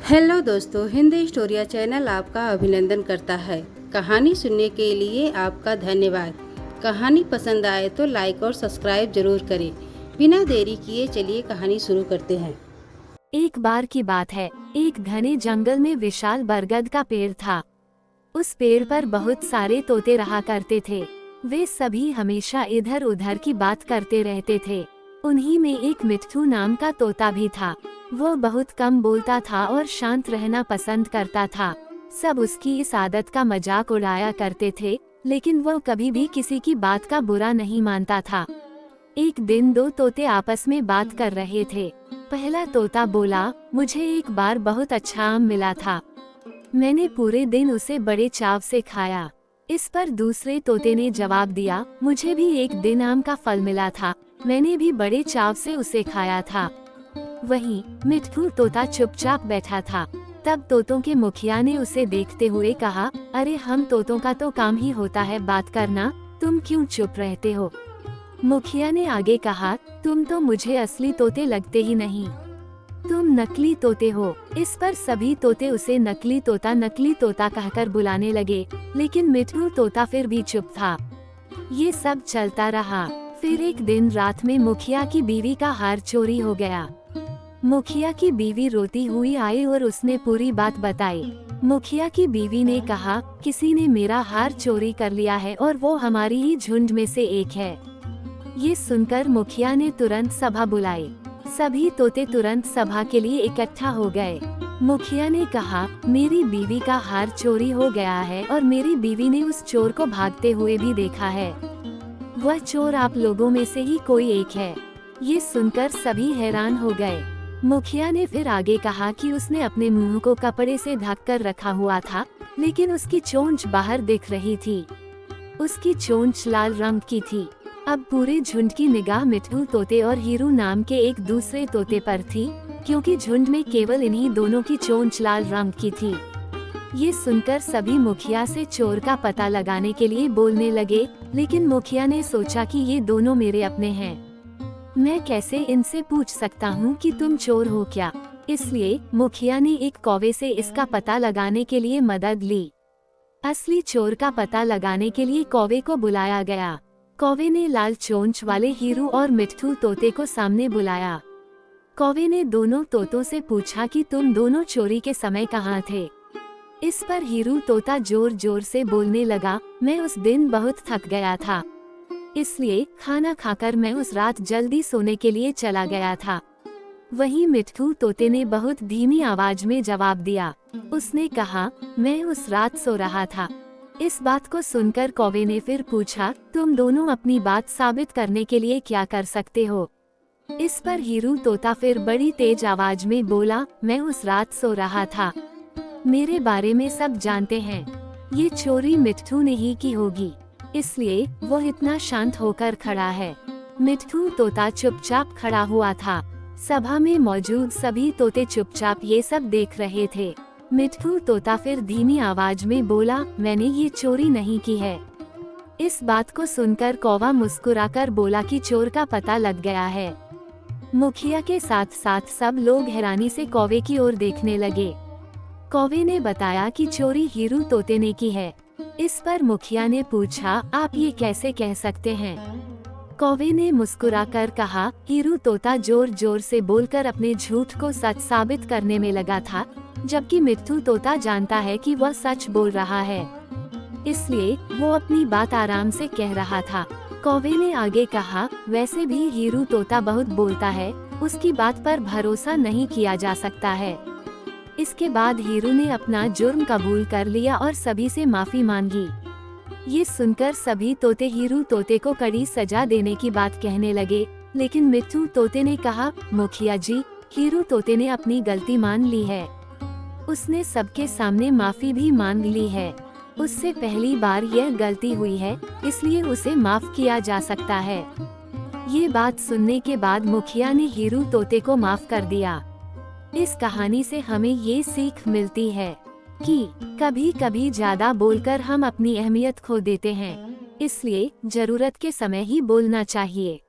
Hello दोस्तों, Hindi स्टोरिया channel आपका अभिनंदन करता है। कहानी सुनने के लिए आपका धन्यवाद। कहानी पसंद आए तो लाइक और सब्सक्राइब जरूर करें। बिना देरी किए चलिए कहानी शुरू करते हैं। एक बार की बात है, एक घने जंगल में विशाल बरगद का पेड़ था। उस पेड़ पर बहुत सारे तोते रहा करते थे। वे सभी हमेशा इधर उधर की बात करते रहते थे। उन्हीं में एक मिट्ठू नाम का तोता भी था। वो बहुत कम बोलता था और शांत रहना पसंद करता था। सब उसकी इस आदत का मजाक उड़ाया करते थे, लेकिन वो कभी भी किसी की बात का बुरा नहीं मानता था। एक दिन दो तोते आपस में बात कर रहे थे। पहला तोता बोला, मुझे एक बार बहुत अच्छा आम मिला था। मैंने पूरे दिन उसे बड़े चाव से खाया। इस पर दूसरे तोते ने जवाब दिया, मुझे भी एक दिन आम का फल मिला था। मैंने भी बड़े चाव से उसे खाया था। वहीं मिट्ठू तोता चुपचाप बैठा था। तब तोतों के मुखिया ने उसे देखते हुए कहा, अरे हम तोतों का तो काम ही होता है बात करना, तुम क्यों चुप रहते हो? मुखिया ने आगे कहा, तुम तो मुझे असली तोते लगते ही नहीं, तुम नकली तोते हो। इस पर सभी तोते उसे नकली तोता कहकर बुलाने लगे, लेकिन मिट्ठू तोता फिर भी चुप था। ये सब चलता रहा। फिर एक दिन रात में मुखिया की बीवी का हार चोरी हो गया। मुखिया की बीवी रोती हुई आई और उसने पूरी बात बताई। मुखिया की बीवी ने कहा, किसी ने मेरा हार चोरी कर लिया है और वो हमारी ही झुंड में से एक है। ये सुनकर मुखिया ने तुरंत सभा बुलाई। सभी तोते तुरंत सभा के लिए इकट्ठा हो गए। मुखिया ने कहा, मेरी बीवी का हार चोरी हो गया है और मेरी बीवी ने उस चोर को भागते हुए भी देखा है। वह चोर आप लोगों में से ही कोई एक है। ये सुनकर सभी हैरान हो गए। मुखिया ने फिर आगे कहा कि उसने अपने मुंह को कपड़े से ढक कर रखा हुआ था, लेकिन उसकी चोंच बाहर दिख रही थी। उसकी चोंच लाल रंग की थी। अब पूरे झुंड की निगाह मिट्ठू तोते और हीरू नाम के एक दूसरे तोते पर थी, क्योंकि झुंड में केवल इन्हीं दोनों की चोंच लाल रंग की थी। ये सुनकर सभी मुखिया से चोर का पता लगाने के लिए बोलने लगे, लेकिन मुखिया ने सोचा कि ये दोनों मेरे अपने हैं, मैं कैसे इनसे पूछ सकता हूँ कि तुम चोर हो क्या। इसलिए मुखिया ने एक कौवे से इसका पता लगाने के लिए मदद ली। असली चोर का पता लगाने के लिए कौवे को बुलाया गया। कौवे ने लाल चोंच वाले हीरू और मिट्ठू तोते को सामने बुलाया। कौवे ने दोनों तोतों से पूछा कि तुम दोनों चोरी के समय कहाँ थे। इस पर हीरू तोता जोर जोर से बोलने लगा, मैं उस दिन बहुत थक गया था, इसलिए खाना खाकर मैं उस रात जल्दी सोने के लिए चला गया था। वहीं मिट्ठू तोते ने बहुत धीमी आवाज में जवाब दिया। उसने कहा, मैं उस रात सो रहा था। इस बात को सुनकर कौवे ने फिर पूछा, तुम दोनों अपनी बात साबित करने के लिए क्या कर सकते हो? इस पर हीरू तोता फिर बड़ी तेज आवाज में बोला, मैं उस रात सो रहा था, मेरे बारे में सब जानते हैं, ये चोरी मिट्ठू ने ही की होगी, इसलिए वो इतना शांत होकर खड़ा है। मिट्ठू तोता चुपचाप खड़ा हुआ था। सभा में मौजूद सभी तोते चुपचाप ये सब देख रहे थे। मिट्ठू तोता फिर धीमी आवाज में बोला, मैंने ये चोरी नहीं की है। इस बात को सुनकर कौवा मुस्कुराकर बोला कि चोर का पता लग गया है। मुखिया के साथ साथ सब लोग हैरानी से कौवे की ओर देखने लगे। कौवे ने बताया कि चोरी हीरू तोते ने की है। इस पर मुखिया ने पूछा, आप ये कैसे कह सकते हैं? कौवे ने मुस्कुराकर कहा, हीरू तोता जोर जोर से बोलकर अपने झूठ को सच साबित करने में लगा था, जबकि मिट्ठू तोता जानता है कि वह सच बोल रहा है, इसलिए वो अपनी बात आराम से कह रहा था। कौवे ने आगे कहा, वैसे भी हीरू तोता बहुत बोलता है, उसकी बात पर भरोसा नहीं किया जा सकता है। इसके बाद हीरू ने अपना जुर्म कबूल कर लिया और सभी से माफी मांगी। ये सुनकर सभी तोते हीरू तोते को कड़ी सजा देने की बात कहने लगे, लेकिन मिट्ठू तोते ने कहा, मुखिया जी, हीरू तोते ने अपनी गलती मान ली है। उसने सबके सामने माफी भी मांग ली है। उससे पहली बार यह गलती हुई है, इसलिए उसे माफ किया जा सकता है। ये बात सुनने के बाद मुखिया ने हीरू तोते को माफ कर दिया। इस कहानी से हमें ये सीख मिलती है कि कभी कभी ज्यादा बोलकर हम अपनी अहमियत खो देते हैं, इसलिए जरूरत के समय ही बोलना चाहिए।